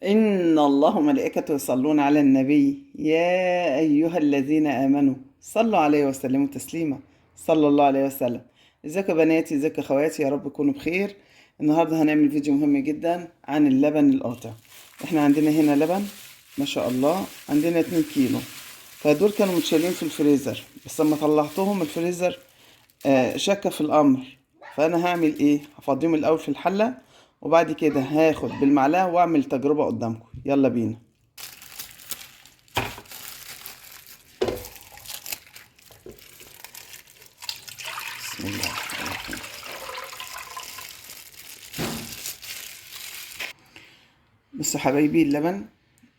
إن الله وملائكته يصلون على النبي يا أيها الذين آمنوا صلوا عليه وسلموا تسليما. صلى الله عليه وسلم. ازيكم يا بناتي، ازيكم يا اخواتي، يا رب تكونوا بخير. النهارده هنعمل فيديو مهم جدا عن اللبن القاطع. احنا عندنا هنا لبن ما شاء الله، عندنا 2 كيلو. فدول كانوا متشالين في الفريزر، بس لما طلعتهم الفريزر شك في الامر. فانا هعمل ايه؟ هفضيهم الاول في الحله، وبعد كده هاخد بالمعلقه واعمل تجربه قدامكم. يلا بينا. بسم الله الرحمن الرحيم. بصوا حبايبي، اللبن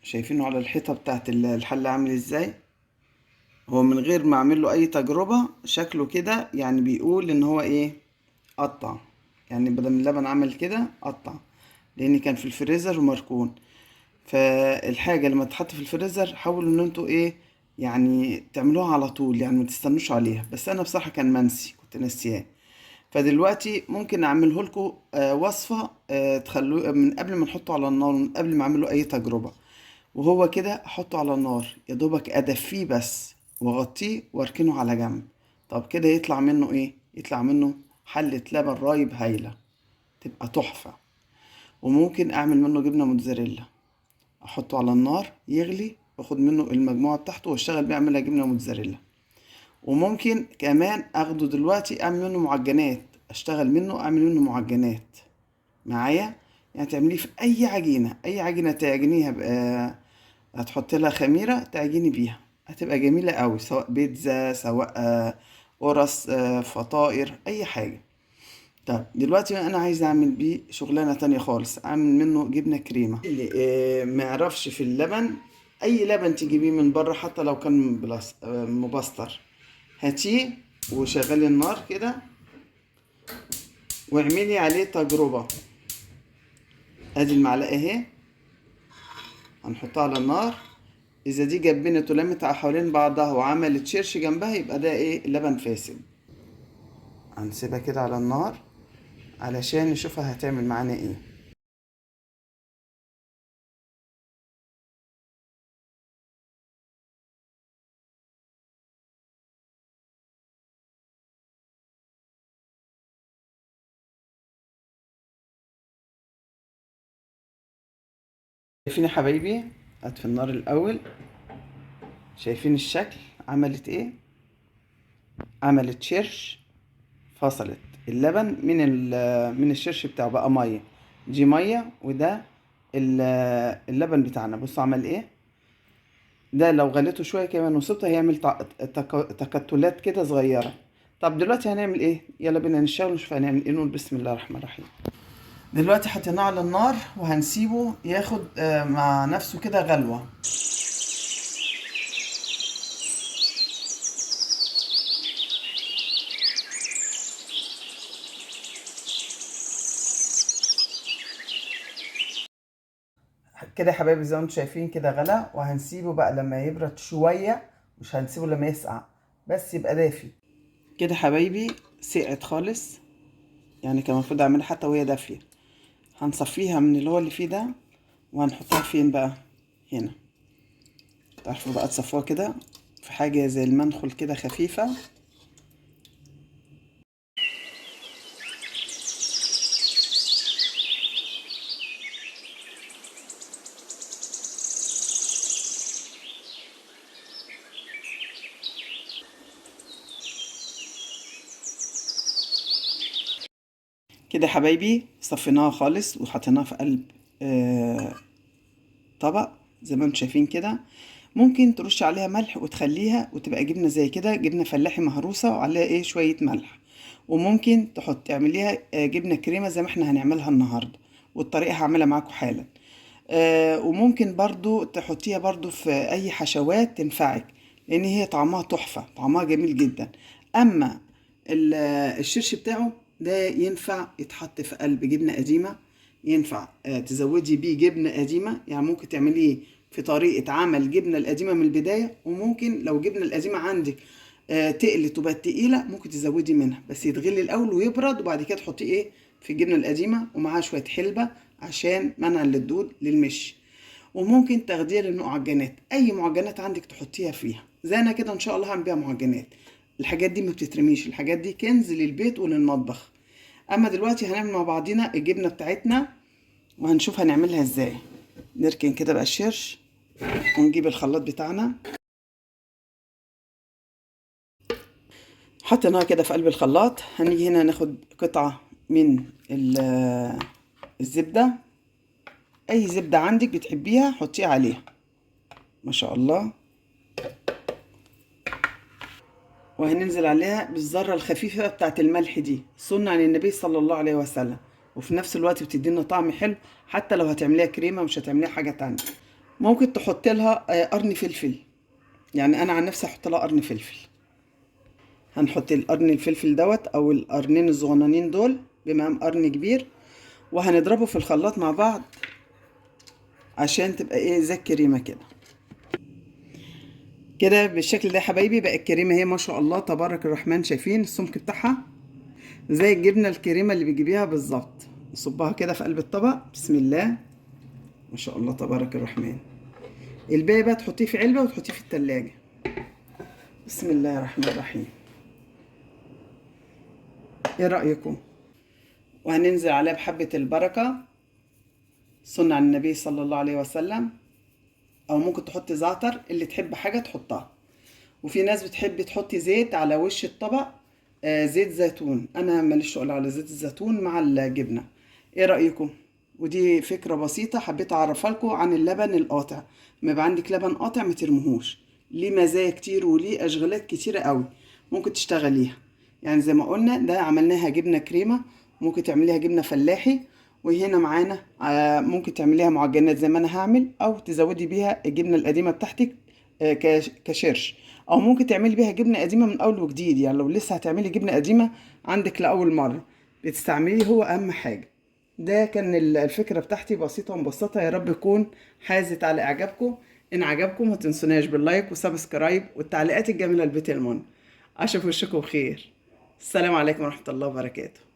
شايفينه على الحيطه بتاعت الحله عامل ازاي؟ هو من غير ما اعمل له اي تجربه شكله كده، يعني بيقول ان هو ايه؟ قطع. يعني بدل ما اللبن عمل كده قطع، لان كان في الفريزر ومركون. فالحاجة لما تتحط في الفريزر حاولوا ان انتوا ايه، يعني تعملوها على طول، يعني ما تستنوش عليها. بس انا بصراحة كان منسي، كنت ناسياه. فدلوقتي ممكن اعمله لكم وصفة تخلوه من قبل ما نحطه على النار، من قبل ما اعمله اي تجربة. وهو كده احطه على النار، يا دوبك ادفيه بس واغطيه واركنه على جنب. طب كده يطلع منه ايه؟ يطلع منه حلة لبن رايب هايلة، تبقى تحفة. وممكن اعمل منه جبنة موتزاريلا، احطه على النار يغلي، واخد منه المجموعة بتاعته واشتغل بيه اعملها جبنة موتزاريلا. وممكن كمان اخده دلوقتي اعمل منه معجنات، اشتغل منه اعمل منه معجنات معايا. يعني تعمليه في اي عجينة، اي عجينة تعجنيها بقى، هتحط لها خميرة تعجني بيها، هتبقى جميلة قوي، سواء بيتزا، سواء قرص، فطائر، اي حاجة. طب دلوقتي انا عايز اعمل بيه شغلانه تانية خالص، اعمل منه جبنه كريمه. اللي ما يعرفش في اللبن، اي لبن تجيبيه من بره حتى لو كان مبستر، هاتيه وشغلي النار كده واعملي عليه تجربه. ادي المعلقه اهي، هنحطها على النار. اذا دي جبنت ولمت على حوالين بعضها وعملت شرش جنبها، يبقى ده ايه؟ اللبن فاسد. هنسيبها كده على النار علشان نشوفها هتعمل معانا ايه. شايفين يا حبايبي؟ هات في النار الاول. شايفين الشكل؟ عملت ايه؟ عملت شرش، فصلت اللبن من الشرش بتاعه، بقى ميه. دي ميه وده اللبن بتاعنا. بصوا عمل ايه؟ ده لو غليته شويه كمان وسبته هيعمل تكتلات كده صغيره. طب دلوقتي هنعمل ايه؟ يلا بينا نشتغل ونشوف هنعمل ايه. نقول بسم الله الرحمن الرحيم. دلوقتي حطيناه على النار وهنسيبه ياخد مع نفسه كده غلوه. كده يا حبايبي زي ما انتم شايفين كده غلا، وهنسيبه بقى لما يبرد شوية، مش هنسيبه لما يسقع، بس يبقى دافي. كده حبايبي سقعت خالص، يعني كان المفروض اعملها حتى وهي دافية. هنصفيها من اللي فيه ده، وهنحطها فين بقى؟ هنا. تعرفوا بقى تصفوها كده في حاجة زي المنخل كده خفيفة. كده يا حبايبي صفيناها خالص وحطيناها في قلب آه طبق زي ما انتم شايفين كده. ممكن ترش عليها ملح وتخليها وتبقى جبنه زي كده، جبنه فلاحي مهروسه وعليها ايه شويه ملح. وممكن تعمليها جبنه كريمه زي ما احنا هنعملها النهارده، والطريقه هعملها معاكم حالا. وممكن برضو تحطيها برضو في اي حشوات تنفعك، لان هي طعمها تحفه، طعمها جميل جدا. اما الشرش بتاعه ده ينفع يتحط في قلب جبنه قديمه، ينفع تزودي بيه جبنه قديمه. يعني ممكن تعمليه في طريقه عمل جبنه القديمه من البدايه، وممكن لو جبنه القديمه عندك تقلت وبقت تقيله ممكن تزودي منها، بس يتغلي الاول ويبرد، وبعد كده تحطيه ايه في الجبنه القديمه، ومعاها شويه حلبه عشان منع للدود للمش. وممكن تخدير المعجنات، اي معجنات عندك تحطيها فيها. زي انا كده ان شاء الله هعمل بيها معجنات. الحاجات دي ما بتترميش، الحاجات دي كنز للبيت وللمطبخ. اما دلوقتي هنعمل مع بعضينا الجبنه بتاعتنا، وهنشوف هنعملها ازاي. نركن كده بقى الشرش ونجيب الخلاط بتاعنا. حطيناها كده في قلب الخلاط. هنيجي هنا ناخد قطعه من الزبده، اي زبده عندك بتحبيها حطيها عليها ما شاء الله. وهننزل عليها بالذرة الخفيفة بتاعة الملح دي، سنة عن النبي صلى الله عليه وسلم، وفي نفس الوقت بتدينا طعم حلو. حتى لو هتعمليها كريمة مش هتعمليها حاجة تانية. ممكن تحط لها قرن فلفل، يعني أنا عن نفسي أحط لها قرن فلفل. هنحط القرن الفلفل دوت أو القرنين الصغننين دول بمقام قرن كبير، وهنضربه في الخلاط مع بعض عشان تبقى ايه زي الكريمة كده. كده بالشكل ده يا حبايبي بقى الكريمة هي ما شاء الله تبارك الرحمن. شايفين السمك بتاعها زي الجبنة الكريمة اللي بتجيبيها بالظبط. نصبها كده في قلب الطبق بسم الله ما شاء الله تبارك الرحمن. الباقي بقى تحطيه في علبة وتحطيه في التلاجة. بسم الله الرحمن الرحيم. ايه رأيكم؟ وهننزل عليها بحبة البركة، سنة عن النبي صلى الله عليه وسلم. او ممكن تحطي زعتر، اللي تحب حاجة تحطها. وفي ناس بتحب تحطي زيت على وش الطبق، زيت زيتون. انا ماليش شغل على زيت الزيتون مع الجبنة. ايه رأيكم؟ ودي فكرة بسيطة حبيت اعرفها لكم عن اللبن القاطع. ما يبقى عندك لبن قاطع ما ترموهوش، ليه مزايا كتير وليه اشغالات كتيرة قوي ممكن تشتغليها. يعني زي ما قلنا ده عملناها جبنة كريمة، ممكن تعمليها جبنة فلاحي. وهنا معانا ممكن تعمليها معجنات زي ما انا هعمل، او تزودي بيها الجبنة القديمة بتاعتك كشرش. او ممكن تعملي بيها جبنة قديمة من اول وجديد، يعني لو لسه هتعملي جبنة قديمة عندك لأول مرة بتستعمليه، هو اهم حاجة. ده كان الفكرة بتاعتي بسيطة ومبسطة، يا رب يكون حازت على إعجابكم. إن عجبكم ما تنسوناش باللايك وسبسكرايب والتعليقات الجميلة لبيت المنى. أشوف وشكم خير. السلام عليكم ورحمة الله وبركاته.